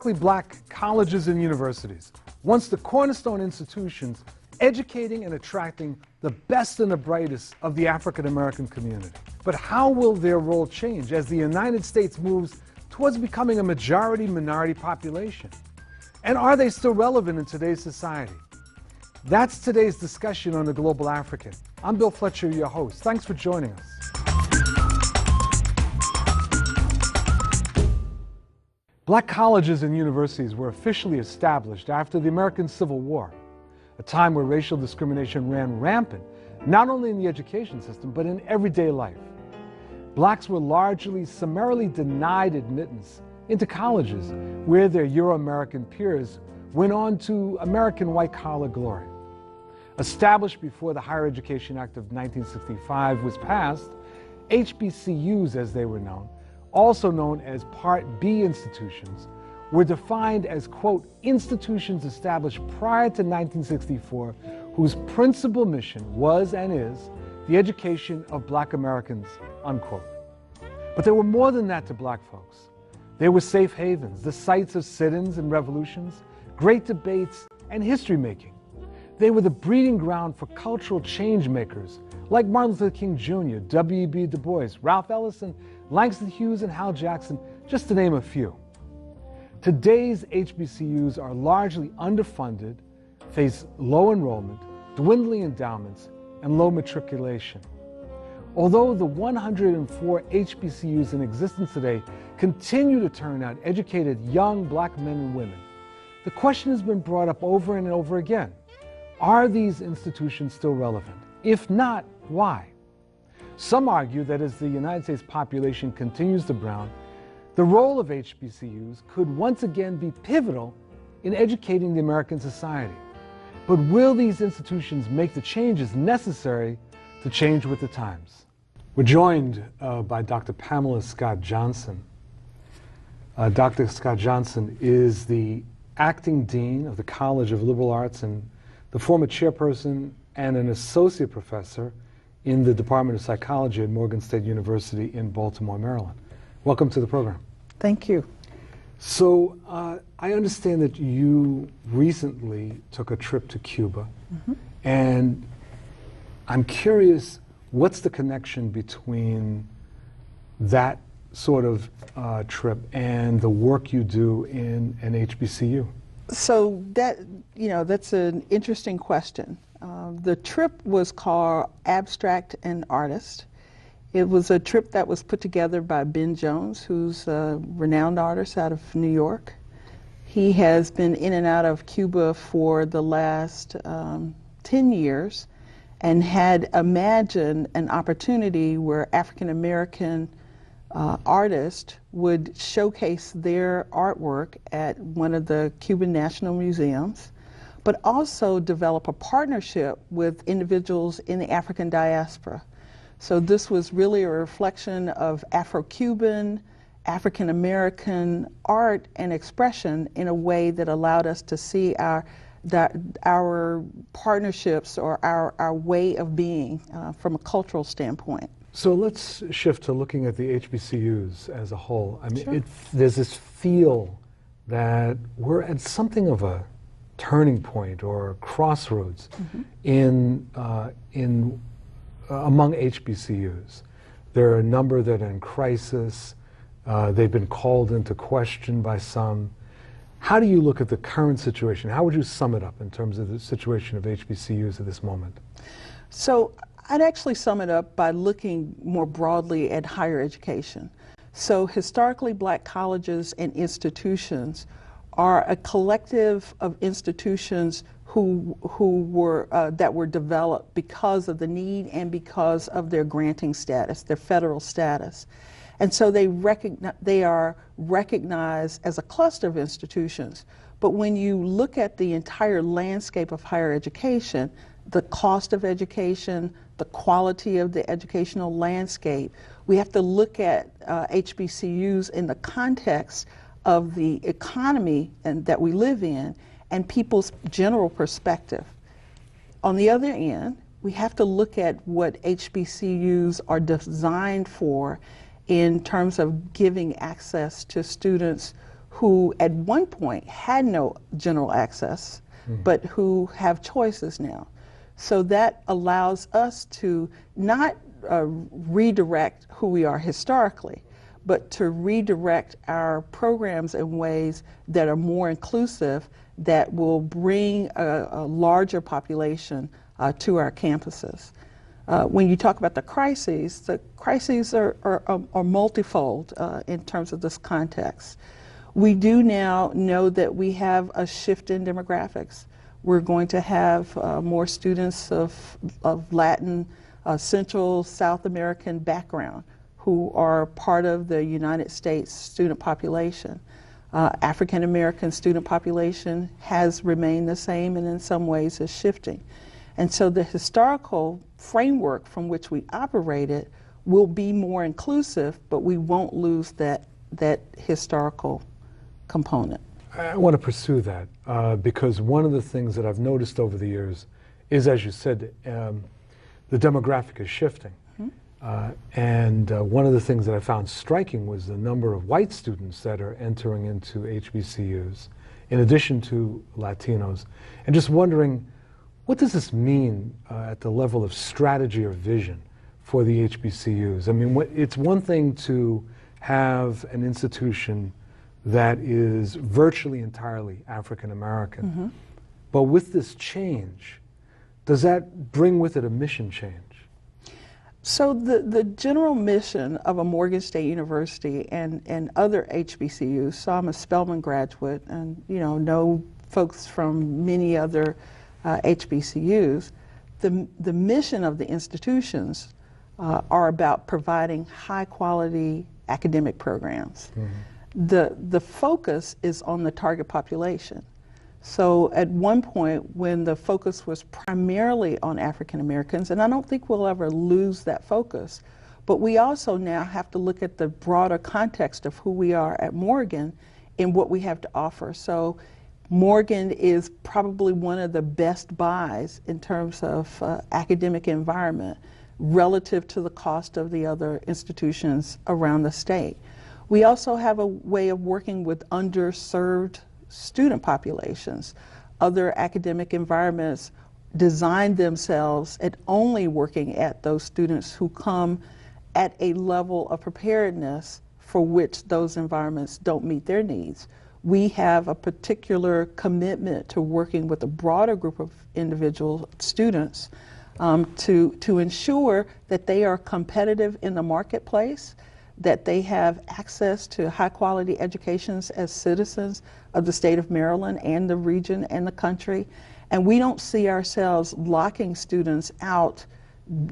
Black colleges and universities, once the cornerstone institutions educating and attracting the best and the brightest of the African American community. But how will their role change as the United States moves towards becoming a majority-minority population? And are they still relevant in today's society? That's today's discussion on The Global African. I'm Bill Fletcher, your host. Thanks for joining us. Black colleges and universities were officially established after the American Civil War, a time where racial discrimination ran rampant, not only in the education system, but in everyday life. Blacks were largely summarily denied admittance into colleges, where their Euro-American peers went on to American white-collar glory. Established before the Higher Education Act of 1965 was passed, HBCUs, as they were known, also known as Part B institutions, were defined as, quote, institutions established prior to 1964 whose principal mission was and is the education of Black Americans, unquote. But there were more than that to Black folks. They were safe havens, the sites of sit-ins and revolutions, great debates, and history-making. They were the breeding ground for cultural change makers like Martin Luther King Jr., W.E.B. Du Bois, Ralph Ellison, Langston Hughes, and Hal Jackson, just to name a few. Today's HBCUs are largely underfunded, face low enrollment, dwindling endowments, and low matriculation. Although the 104 HBCUs in existence today continue to turn out educated young Black men and women, the question has been brought up over and over again. Are these institutions still relevant? If not, why? Some argue that as the United States population continues to brown, the role of HBCUs could once again be pivotal in educating the American society. But will these institutions make the changes necessary to change with the times? We're joined by Dr. Pamela Scott Johnson. Dr. Scott Johnson is the acting dean of the College of Liberal Arts and the former chairperson and an associate professor in the Department of Psychology at Morgan State University in Baltimore, Maryland. Welcome to the program. Thank you. So I understand that you recently took a trip to Cuba, and I'm curious, what's the connection between that sort of trip and the work you do in an HBCU? So that's an interesting question. The trip was called Abstract and Artist. It was a trip that was put together by Ben Jones, who's a renowned artist out of New York. He has been in and out of Cuba for the last 10 years and had imagined an opportunity where African American artists would showcase their artwork at one of the Cuban National Museums, but also develop a partnership with individuals in the African diaspora. So this was really a reflection of Afro-Cuban, African-American art and expression in a way that allowed us to see our partnerships or our way of being from a cultural standpoint. So let's shift to looking at the HBCUs as a whole. I mean, Sure. There's this feel that we're at something of a turning point or crossroads among HBCUs. There are a number that are in crisis. They've been called into question by some. How do you look at the current situation? How would you sum it up in terms of the situation of HBCUs at this moment? So I'd actually sum it up by looking more broadly at higher education. So historically, Black colleges and institutions are a collective of institutions that were developed because of the need and because of their granting status, their federal status. And so they are recognized as a cluster of institutions. But when you look at the entire landscape of higher education, the cost of education, the quality of the educational landscape, we have to look at HBCUs in the context of the economy that we live in and people's general perspective. On the other end, we have to look at what HBCUs are designed for in terms of giving access to students who at one point had no general access, but who have choices now. So that allows us to not redirect who we are historically, but to redirect our programs in ways that are more inclusive, that will bring a larger population to our campuses. When you talk about the crises are multifold in terms of this context. We do now know that we have a shift in demographics. We're going to have more students of Latin, Central, South American background who are part of the United States student population. African American student population has remained the same and in some ways is shifting. And so the historical framework from which we operated will be more inclusive, but we won't lose that historical component. I want to pursue that because one of the things that I've noticed over the years is, as you said, the demographic is shifting. And one of the things that I found striking was the number of white students that are entering into HBCUs, in addition to Latinos. And just wondering, what does this mean at the level of strategy or vision for the HBCUs? I mean, it's one thing to have an institution that is virtually entirely African American, but with this change, does that bring with it a mission change? So the general mission of a Morgan State University and other HBCUs, so I'm a Spelman graduate and know folks from many other HBCUs, the mission of the institutions are about providing high quality academic programs. The focus is on the target population. So at one point when the focus was primarily on African Americans, and I don't think we'll ever lose that focus, but we also now have to look at the broader context of who we are at Morgan and what we have to offer. So Morgan is probably one of the best buys in terms of academic environment relative to the cost of the other institutions around the state. We also have a way of working with underserved student populations. Other academic environments design themselves at only working at those students who come at a level of preparedness for which those environments don't meet their needs. We have a particular commitment to working with a broader group of individual students to ensure that they are competitive in the marketplace, that they have access to high quality educations as citizens of the state of Maryland and the region and the country. And we don't see ourselves locking students out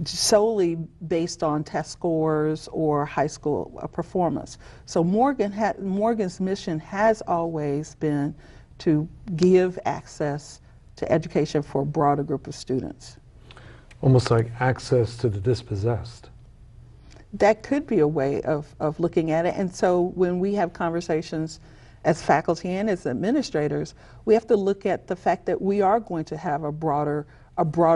solely based on test scores or high school performance. So Morgan's mission has always been to give access to education for a broader group of students. Almost like access to the dispossessed. That could be a way of looking at it. And so when we have conversations as faculty and as administrators, we have to look at the fact that we are going to have a broader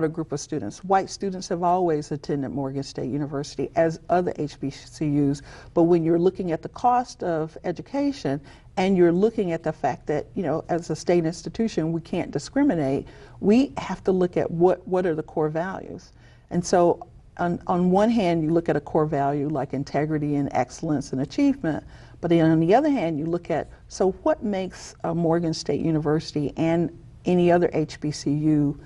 group of students. White students have always attended Morgan State University as other HBCUs, but when you're looking at the cost of education and you're looking at the fact that, as a state institution, we can't discriminate, we have to look at what are the core values. And so on one hand, you look at a core value like integrity and excellence and achievement, but then on the other hand, you look at, so what makes Morgan State University and any other HBCU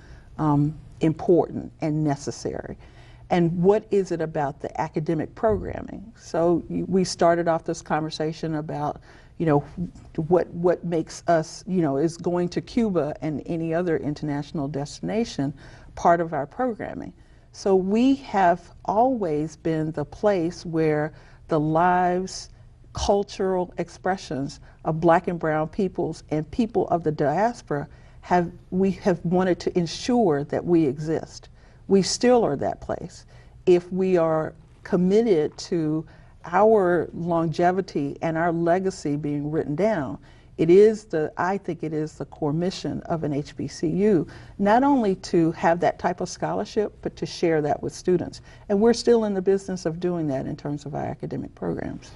important and necessary? And what is it about the academic programming? So we started off this conversation about, what makes us, is going to Cuba and any other international destination part of our programming. So we have always been the place where the lives, cultural expressions of Black and brown peoples and people of the diaspora we have wanted to ensure that we exist. We still are that place. If we are committed to our longevity and our legacy being written down, I think it is the core mission of an HBCU, not only to have that type of scholarship, but to share that with students. And we're still in the business of doing that in terms of our academic programs.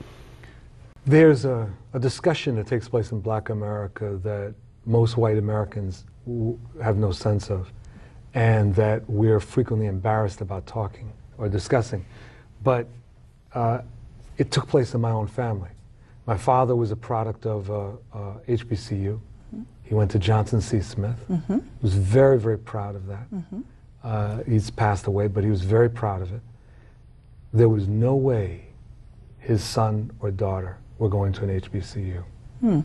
There's a discussion that takes place in Black America that most white Americans have no sense of, and that we're frequently embarrassed about talking or discussing. But it took place in my own family. My father was a product of HBCU. Mm-hmm. He went to Johnson C. Smith. Mm-hmm. He was very, very proud of that. Mm-hmm. He's passed away, but he was very proud of it. There was no way his son or daughter were going to an HBCU. Hmm.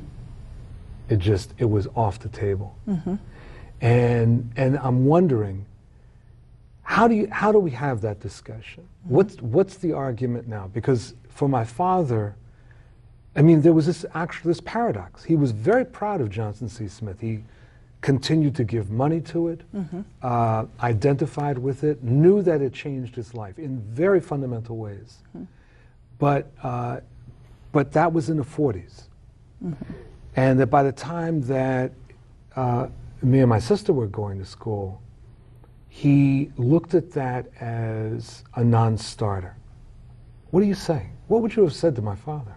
It was off the table. Mm-hmm. And I'm wondering, how do we have that discussion? Mm-hmm. What's the argument now? Because for my father, I mean, there was this paradox. He was very proud of Johnson C. Smith. He continued to give money to it, mm-hmm. Identified with it, knew that it changed his life in very fundamental ways. Mm-hmm. But that was in the 40s. Mm-hmm. And that by the time that me and my sister were going to school, he looked at that as a non-starter. What do you say? What would you have said to my father?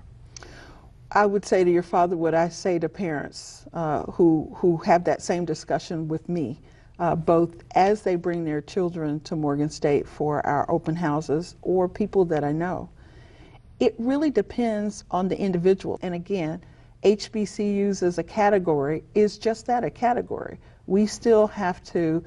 I would say to your father what I say to parents who have that same discussion with me, both as they bring their children to Morgan State for our open houses or people that I know. It really depends on the individual. And again, HBCUs as a category is just that, a category. We still have to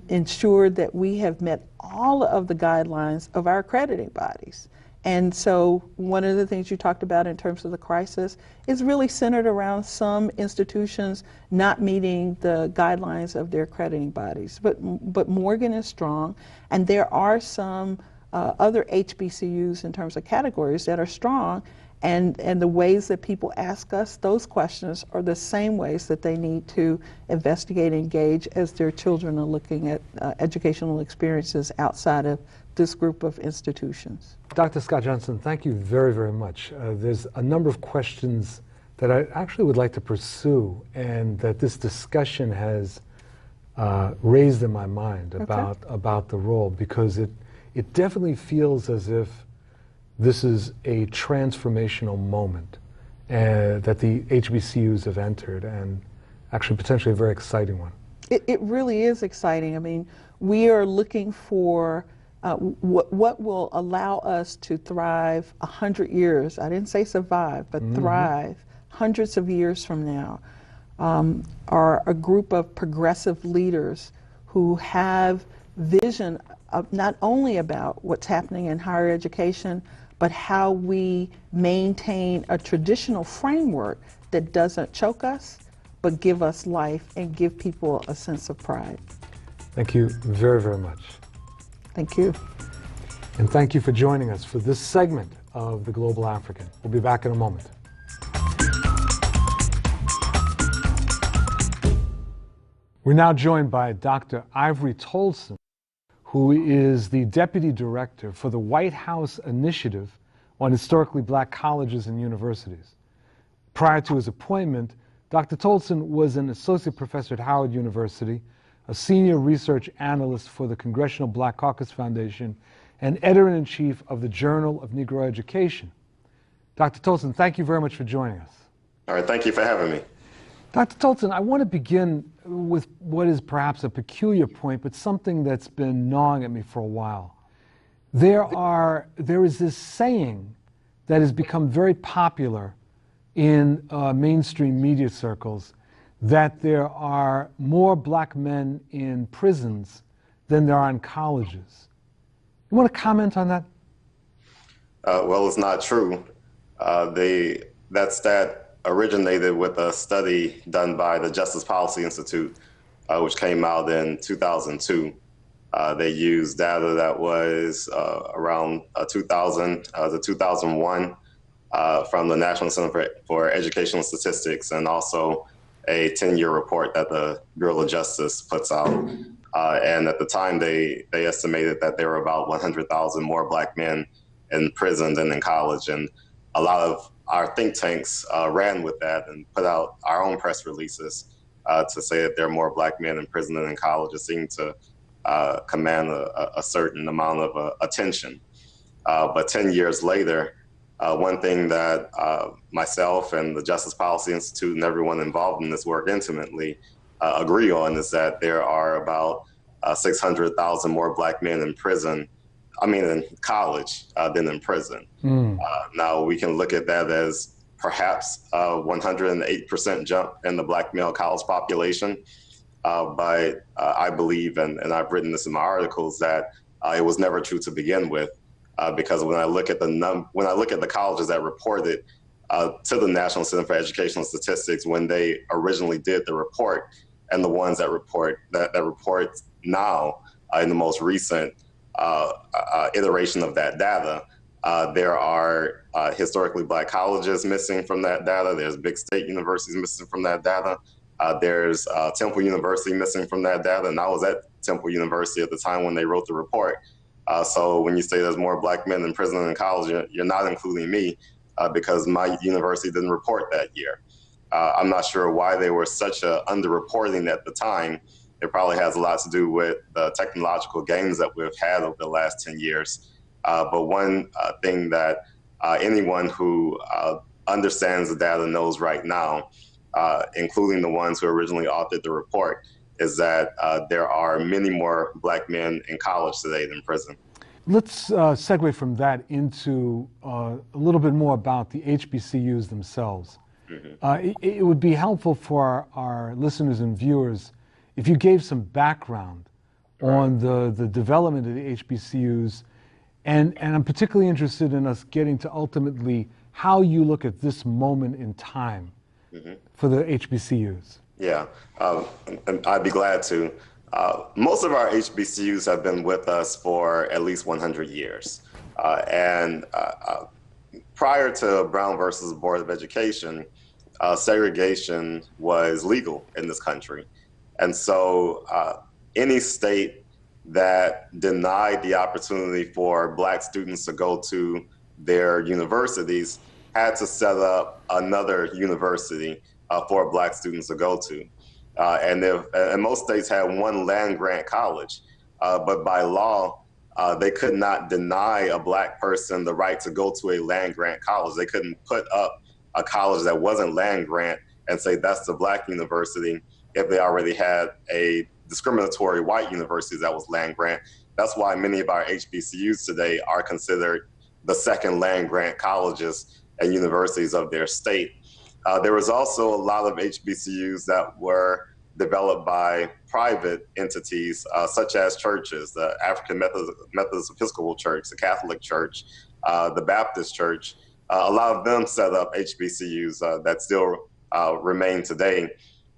ensure that we have met all of the guidelines of our accrediting bodies. And so one of the things you talked about in terms of the crisis is really centered around some institutions not meeting the guidelines of their accrediting bodies. But Morgan is strong, and there are some other HBCUs in terms of categories that are strong, and the ways that people ask us those questions are the same ways that they need to investigate and engage as their children are looking at educational experiences outside of this group of institutions. Dr. Scott Johnson, thank you very, very much. There's a number of questions that I actually would like to pursue and that this discussion has raised in my mind about the role, because it definitely feels as if this is a transformational moment that the HBCUs have entered, and actually potentially a very exciting one. It really is exciting. I mean, we are looking for what will allow us to thrive 100 years. I didn't say survive, but mm-hmm. thrive hundreds of years from now. Are a group of progressive leaders who have vision of not only about what's happening in higher education, but how we maintain a traditional framework that doesn't choke us, but give us life and give people a sense of pride. Thank you very, very much. Thank you. And thank you for joining us for this segment of The Global African. We'll be back in a moment. We're now joined by Dr. Ivory Toldson, who is the Deputy Director for the White House Initiative on Historically Black Colleges and Universities. Prior to his appointment, Dr. Toldson was an Associate Professor at Howard University, a Senior Research Analyst for the Congressional Black Caucus Foundation, and Editor-in-Chief of the Journal of Negro Education. Dr. Toldson, thank you very much for joining us. All right, thank you for having me. Dr. Toldson, I want to begin with what is perhaps a peculiar point, but something that's been gnawing at me for a while. There is this saying that has become very popular in mainstream media circles, that there are more black men in prisons than there are in colleges. You want to comment on that? Well, it's not true. That stat originated with a study done by the Justice Policy Institute, which came out in 2002. They used data that was around 2000 to 2001 from the National Center for Educational Statistics, and also a 10-year report that the Bureau of Justice puts out. And at the time, they estimated that there were about 100,000 more black men in prison than in college. And a lot of our think tanks ran with that and put out our own press releases to say that there are more black men in prison than in college. It seemed to command a certain amount of attention. But 10 years later, One thing that myself and the Justice Policy Institute and everyone involved in this work intimately agree on is that there are about 600,000 more Black men in prison, in college than in prison. Now, we can look at that as perhaps a 108% jump in the Black male college population. But I believe, and I've written this in my articles, that it was never true to begin with. Because when I look at the colleges that reported to the National Center for Educational Statistics when they originally did the report, and the ones that report now in the most recent iteration of that data, there are historically Black colleges missing from that data. There's big state universities missing from that data. There's Temple University missing from that data, and I was at Temple University at the time when they wrote the report. So when you say there's more Black men in prison than in college, you're not including me because my university didn't report that year. I'm not sure why they were such a underreporting at the time. It probably has a lot to do with the technological gains that we've had over the last 10 years. But one thing that anyone who understands the data knows right now, including the ones who originally authored the report, is that there are many more Black men in college today than prison. Let's segue from that into a little bit more about the HBCUs themselves. It would be helpful for our listeners and viewers if you gave some background on the development of the HBCUs, and I'm particularly interested in us getting to ultimately how you look at this moment in time for the HBCUs. Yeah, and I'd be glad to. Most of our HBCUs have been with us for at least 100 years. And prior to Brown versus Board of Education, segregation was legal in this country. And so any state that denied the opportunity for Black students to go to their universities had to set up another university for Black students to go to. And most states had one land-grant college, but by law, they could not deny a Black person the right to go to a land-grant college. They couldn't put up a college that wasn't land-grant and say that's the Black university if they already had a discriminatory white university that was land-grant. That's why many of our HBCUs today are considered the second land-grant colleges and universities of their state. There was also a lot of HBCUs that were developed by private entities, such as churches, the African Methodist Episcopal Church, the Catholic Church, the Baptist Church. A lot of them set up HBCUs that still remain today,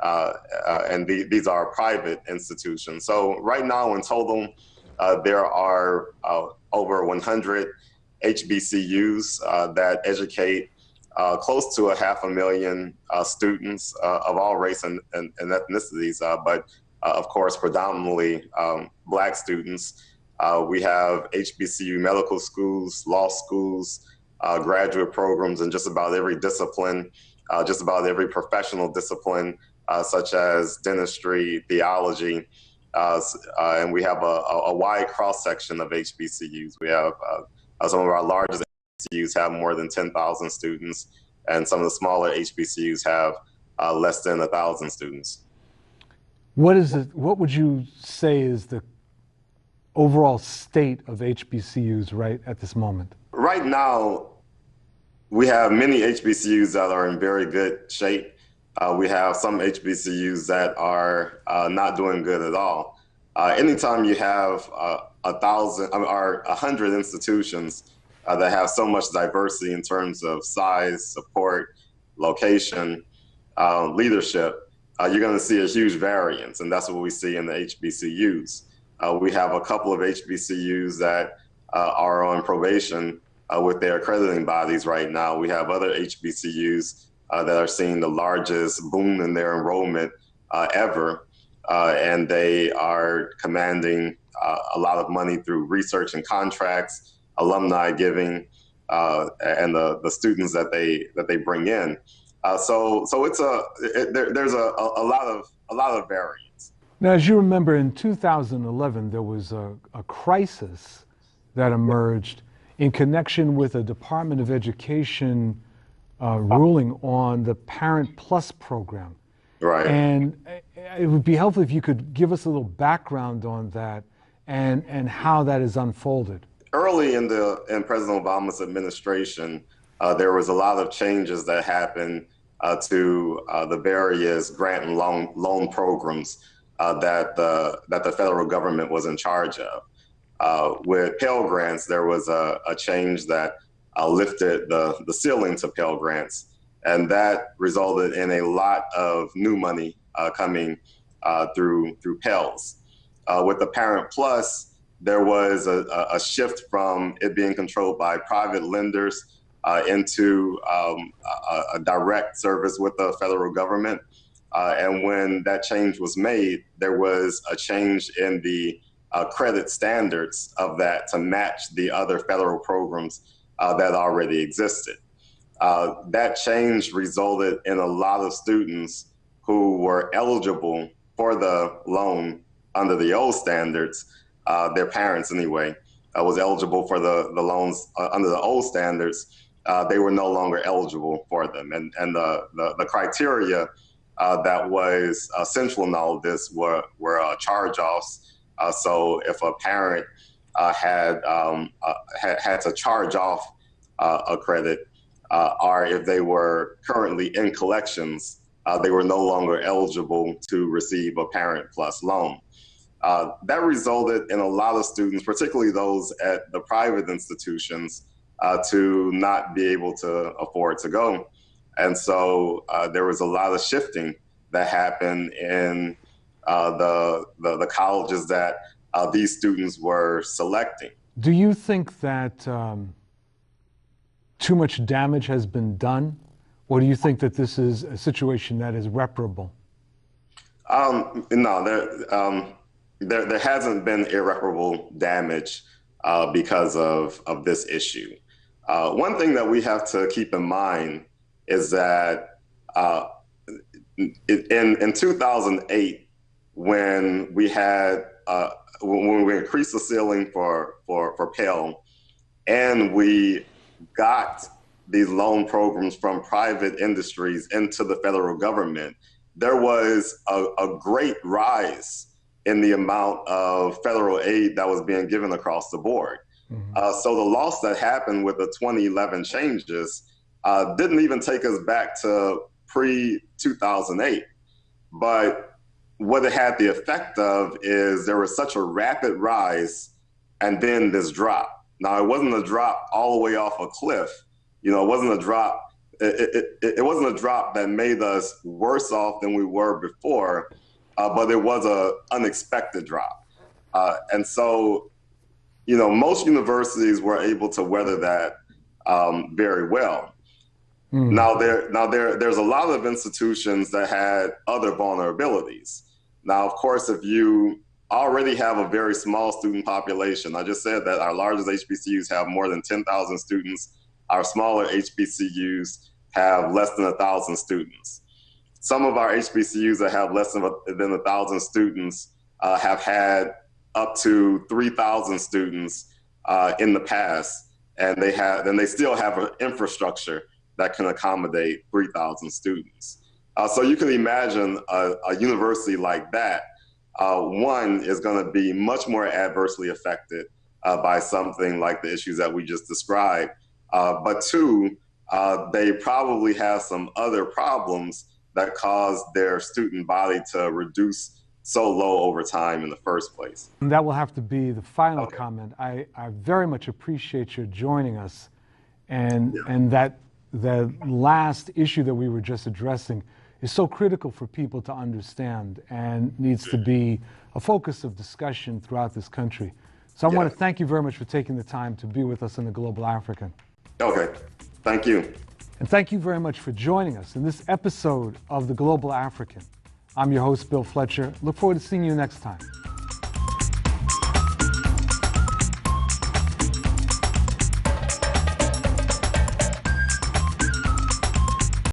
and these are private institutions. So right now in total, there are over 100 HBCUs that educate close to 500,000 students of all race and ethnicities, but of course, predominantly Black students. We have HBCU medical schools, law schools, graduate programs in just about every discipline, just about every professional discipline, such as dentistry, theology, and we have a wide cross-section of HBCUs. We have some of our largest HBCUs have more than 10,000 students, and some of the smaller HBCUs have less than 1,000 students. What would you say is the overall state of HBCUs right at this moment? Right now, we have many HBCUs that are in very good shape. We have some HBCUs that are not doing good at all. Anytime you have 100 institutions that have so much diversity in terms of size, support, location, leadership, you're going to see a huge variance, and that's what we see in the HBCUs. We have a couple of HBCUs that are on probation with their accrediting bodies right now. We have other HBCUs that are seeing the largest boom in their enrollment ever, and they are commanding a lot of money through research and contracts, alumni giving, and the students that they bring in. So there's a lot of variance. Now, as you remember, in 2011, there was a crisis that emerged in connection with a Department of Education ruling on the Parent Plus program. Right. And it would be helpful if you could give us a little background on that and how that is unfolded. Early in President Obama's administration, there was a lot of changes that happened to the various grant and loan programs that the federal government was in charge of. With Pell Grants, there was a change that lifted the ceiling to Pell Grants, and that resulted in a lot of new money coming through Pell's. With the Parent Plus, there was a shift from it being controlled by private lenders into a direct service with the federal government. And when that change was made, there was a change in the credit standards of that to match the other federal programs that already existed. That change resulted in a lot of students who were eligible for the loan under the old standards. Their parents, anyway, was eligible for the loans under the old standards. They were no longer eligible for them. And the criteria that was central in all of this were charge-offs. So if a parent had to charge off a credit, or if they were currently in collections, they were no longer eligible to receive a Parent Plus loan. That resulted in a lot of students, particularly those at the private institutions, to not be able to afford to go. And so there was a lot of shifting that happened in the colleges that these students were selecting. Do you think that too much damage has been done? Or do you think that this is a situation that is reparable? No, there hasn't been irreparable damage because of this issue. One thing that we have to keep in mind is that in 2008, when we had when we increased the ceiling for Pell, and we got these loan programs from private industries into the federal government, there was a great rise in the amount of federal aid that was being given across the board. Mm-hmm. So the loss that happened with the 2011 changes didn't even take us back to pre-2008. But what it had the effect of is there was such a rapid rise and then this drop. Now, it wasn't a drop all the way off a cliff. You know, it wasn't a drop. It wasn't a drop that made us worse off than we were before, but it was an unexpected drop. And so, you know, most universities were able to weather that very well. Mm. There's a lot of institutions that had other vulnerabilities. Now, of course, if you already have a very small student population, I just said that our largest HBCUs have more than 10,000 students. Our smaller HBCUs have less than 1,000 students. Some of our HBCUs that have less than 1,000 students have had up to 3,000 students in the past, and they still have an infrastructure that can accommodate 3,000 students. So you can imagine a university like that, one, is going to be much more adversely affected by something like the issues that we just described. But two, they probably have some other problems that cause their student body to reduce so low over time in the first place. And that will have to be the final comment. I very much appreciate your joining us, and that the last issue that we were just addressing is so critical for people to understand and needs to be a focus of discussion throughout this country. So I want to thank you very much for taking the time to be with us on the Global African. Okay, thank you. And thank you very much for joining us in this episode of the Global African. I'm your host, Bill Fletcher. Look forward to seeing you next time.